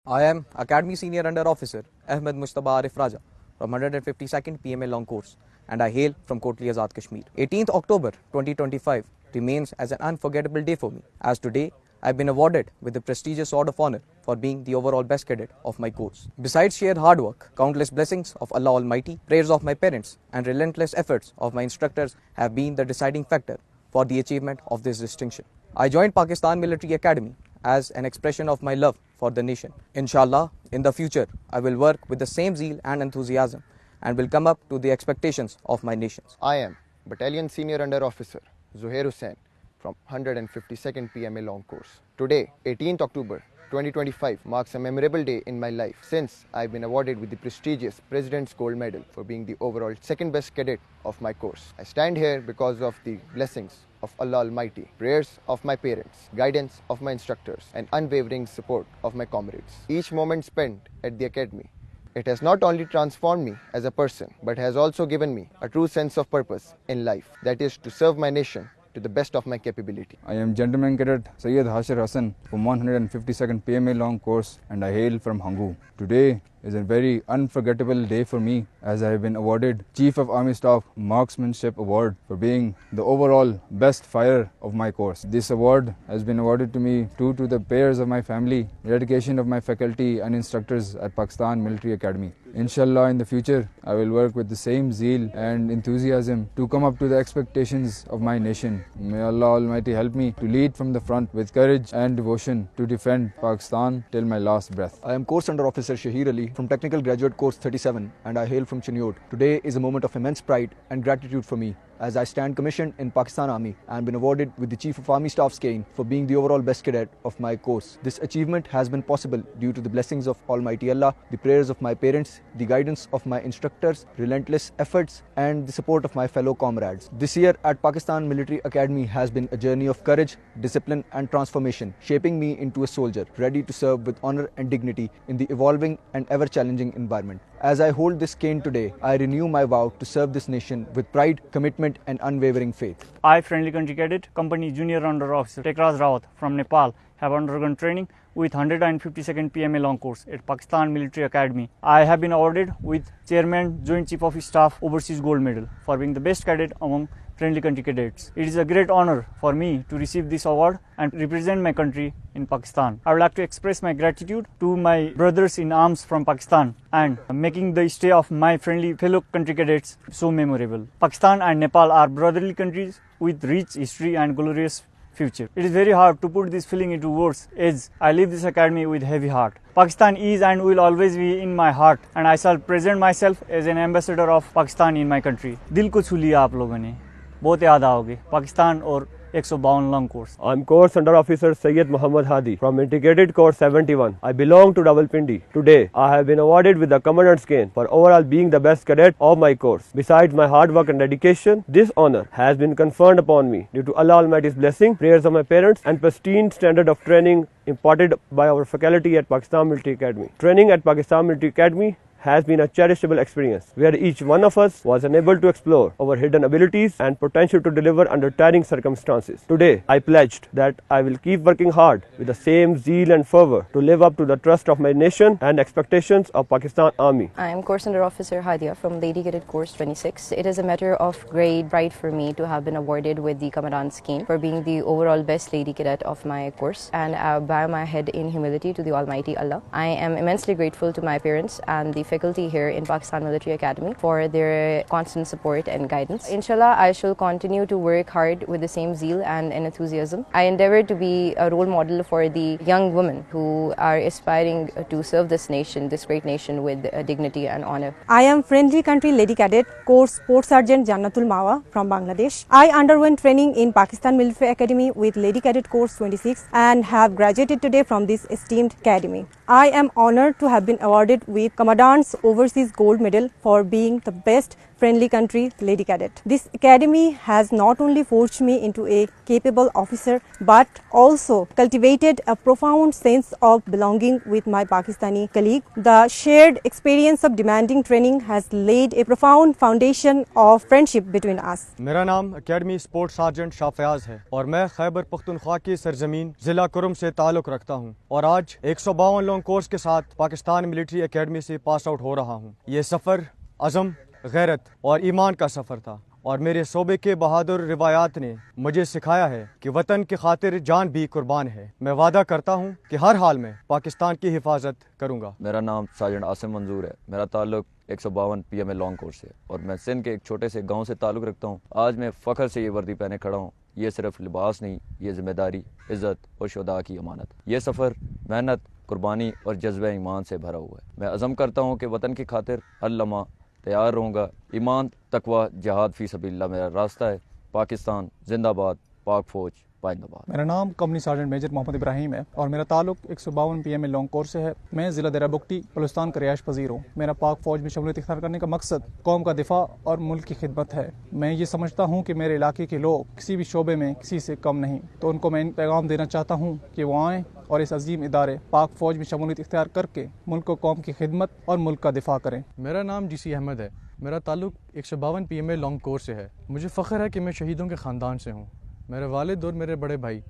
I am Academy Senior Under Officer Ahmed Mushtaba Arif Raja from 152nd PMA Long Course, and I hail from Kotli Azad, Kashmir. 18th October 2025 remains as an unforgettable day for me, as today I've been awarded with the prestigious Sword of Honor for being the overall best cadet of my course. Besides sheer hard work, countless blessings of Allah Almighty, prayers of my parents, and relentless efforts of my instructors have been the deciding factor for the achievement of this distinction. I joined Pakistan Military Academy as an expression of my love for the nation. Inshallah, in the future, I will work with the same zeal and enthusiasm and will come up to the expectations of my nations. I am Battalion Senior Under Officer Zuhair Hussain from 152nd PMA Long Course. Today, 18th October 2025 marks a memorable day in my life since I've been awarded with the prestigious President's Gold Medal for being the overall second best cadet of my course. I stand here because of the blessings of Allah Almighty, prayers of my parents, guidance of my instructors, and unwavering support of my comrades. Each moment spent at the academy, it has not only transformed me as a person, but has also given me a true sense of purpose in life, that is to serve my nation to the best of my capability. I am Gentleman Cadet Syed Hashir Hassan from 152nd PMA Long Course, and I hail from Hangu. Today is a very unforgettable day for me, as I have been awarded Chief of Army Staff Marksmanship Award for being the overall best fighter of my course. This award has been awarded to me due to the prayers of my family, dedication of my faculty and instructors at Pakistan Military Academy. Inshallah, in the future, I will work with the same zeal and enthusiasm to come up to the expectations of my nation. May Allah Almighty help me to lead from the front with courage and devotion to defend Pakistan till my last breath. I am Course Under Officer Shahir Ali from Technical Graduate Course 37, and I hail from Chinniyot. Today is a moment of immense pride and gratitude for me, as I stand commissioned in Pakistan Army and been awarded with the Chief of Army Staff's cane for being the overall best cadet of my course. This achievement has been possible due to the blessings of Almighty Allah, the prayers of my parents, the guidance of my instructors, relentless efforts, and the support of my fellow comrades. This year at Pakistan Military Academy has been a journey of courage, discipline, and transformation, shaping me into a soldier ready to serve with honor and dignity in the evolving and ever-challenging environment. As I hold this cane today, I renew my vow to serve this nation with pride, commitment, and unwavering faith. I, friendly country cadet, Company Junior Under Officer Tekraz Rawat from Nepal, have undergone training with 152nd PMA Long Course at Pakistan Military Academy. I have been awarded with Chairman Joint Chief of Staff Overseas Gold Medal for being the best cadet among friendly country cadets. It is a great honor for me to receive this award and represent my country in Pakistan. I would like to express my gratitude to my brothers in arms from Pakistan and making the stay of my friendly fellow country cadets so memorable. Pakistan and Nepal are brotherly countries with rich history and glorious future. It is very hard to put this feeling into words, as I leave this academy with heavy heart. Pakistan is and will always be in my heart, and I shall present myself as an ambassador of Pakistan in my country. दिल को छू लिया आप लोगों ने, बहुत याद आओगे पाकिस्तान और 152 Long Course. I'm Course Under Officer Syed Muhammad Hadi from Integrated Course 71. I belong to Rawalpindi. Today, I have been awarded with the Commandant's cane for overall being the best cadet of my course. Besides my hard work and dedication, this honor has been conferred upon me due to Allah Almighty's blessing, prayers of my parents, and pristine standard of training imparted by our faculty at Pakistan Military Academy. Training at Pakistan Military Academy has been a cherishable experience where each one of us was enabled to explore our hidden abilities and potential to deliver under tiring circumstances. Today, I pledged that I will keep working hard with the same zeal and fervor to live up to the trust of my nation and expectations of Pakistan Army. I am Course Under Officer Hadia from Lady Cadet Course 26. It is a matter of great pride for me to have been awarded with the Commandant's cane for being the overall best lady cadet of my course, and I bow my head in humility to the Almighty Allah. I am immensely grateful to my parents and the faculty here in Pakistan Military Academy for their constant support and guidance. Inshallah, I shall continue to work hard with the same zeal and enthusiasm. I endeavor to be a role model for the young women who are aspiring to serve this nation, this great nation, with dignity and honor. I am Friendly Country Lady Cadet Course Sports Sergeant Jannatul Mawa from Bangladesh. I underwent training in Pakistan Military Academy with Lady Cadet Course 26 and have graduated today from this esteemed academy. I am honored to have been awarded with Commandant bronze overseas gold medal for being the best friendly country lady cadet. This academy has not only forged me into a capable officer but also cultivated a profound sense of belonging with my Pakistani colleague. The shared experience of demanding training has laid a profound foundation of friendship between us. میرا نام academy sport sergeant شاہ فیاض ہے اور میں خیبر پختونخوا کی سرزمین ضلع کرم سے تعلق رکھتا ہوں اور آج 152 لانگ کورس کے ساتھ پاکستان ملٹری اکیڈمی سے پاس آؤٹ ہو رہا ہوں. یہ سفر عزم، غیرت اور ایمان کا سفر تھا اور میرے صوبے کے بہادر روایات نے مجھے سکھایا ہے کہ وطن کی خاطر جان بھی قربان ہے. میں وعدہ کرتا ہوں کہ ہر حال میں پاکستان کی حفاظت کروں گا. میرا نام سارجنٹ عاصم منظور ہے. میرا تعلق 152 PMA لانگ کورس سے اور میں سندھ کے ایک چھوٹے سے گاؤں سے تعلق رکھتا ہوں. آج میں فخر سے یہ وردی پہنے کھڑا ہوں. یہ صرف لباس نہیں، یہ ذمہ داری، عزت اور شہداء کی امانت. یہ سفر محنت، قربانی اور جذبہ ایمان سے بھرا ہوا ہے. میں عزم کرتا ہوں کہ وطن کی خاطر ہر لمحہ تیار رہوں گا. ایمان، تقوی، جہاد فی سبیل اللہ میرا راستہ ہے. پاکستان زندہ باد، پاک فوج پائندہ باد. میرا نام کمپنی سارجنٹ میجر محمد ابراہیم ہے اور میرا تعلق 152 PMA لانگ کورس سے ہے. میں ضلع دیرہ بگٹی بلوچستان کا رہائش پذیر ہوں. میرا پاک فوج میں شمولیت اختیار کرنے کا مقصد قوم کا دفاع اور ملک کی خدمت ہے. میں یہ سمجھتا ہوں کہ میرے علاقے کے لوگ کسی بھی شعبے میں کسی سے کم نہیں، تو ان کو میں پیغام دینا چاہتا ہوں کہ وہ آئیں اور اس عظیم ادارے پاک فوج میں شمولیت اختیار کر کے ملک و قوم کی خدمت اور ملک کا دفاع کریں. میرا نام GC احمد ہے. میرا تعلق 152 PMA لانگ کورس سے ہے. مجھے فخر ہے کہ میں شہیدوں کے خاندان سے ہوں. میرے والد اور میرے بڑے بھائی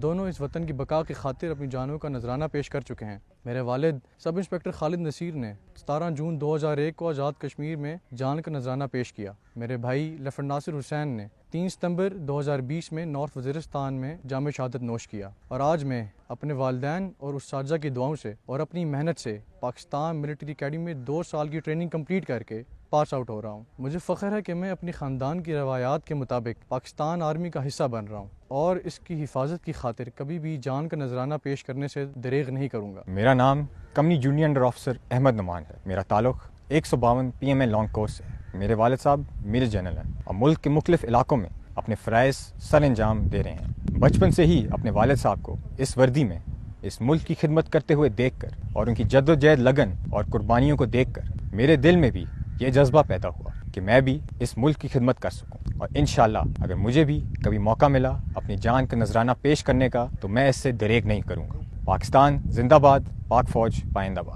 دونوں اس وطن کی بقا کی خاطر اپنی جانوں کا نذرانہ پیش کر چکے ہیں. میرے والد سب انسپکٹر خالد نصیر نے 17 جون 2001 کو آزاد کشمیر میں جان کا نذرانہ پیش کیا. میرے بھائی لیفٹنٹ ناصر حسین نے 3 ستمبر 2020 میں نارتھ وزیرستان میں جام شہادت نوش کیا. اور آج میں اپنے والدین اور اساتذہ کی دعاؤں سے اور اپنی محنت سے پاکستان ملٹری اکیڈمی میں 2 سال کی ٹریننگ کمپلیٹ کر کے پاس آؤٹ ہو رہا ہوں. مجھے فخر ہے کہ میں اپنی خاندان کی روایات کے مطابق پاکستان آرمی کا حصہ بن رہا ہوں اور اس کی حفاظت کی خاطر کبھی بھی جان کا نذرانہ پیش کرنے سے دریغ نہیں کروں گا. میرا نام company junior under officer Ahmed Noman ہے. میرا تعلق 152 PMA لانگ کورس سے ہے. میرے والد صاحب میجر جنرل ہیں اور ملک کے مختلف علاقوں میں اپنے فرائض سر انجام دے رہے ہیں. بچپن سے ہی اپنے والد صاحب کو اس وردی میں اس ملک کی خدمت کرتے ہوئے دیکھ کر اور ان کی جد و جہد، لگن اور قربانیوں کو دیکھ کر میرے دل میں بھی یہ جذبہ پیدا ہوا کہ میں بھی اس ملک کی خدمت کر سکوں. اور انشاءاللہ اگر مجھے بھی کبھی موقع ملا اپنی جان کا نذرانہ پیش کرنے کا تو میں اس سے دریغ نہیں کروں گا. پاکستان زندہ باد، پاک فوج پائندہ باد.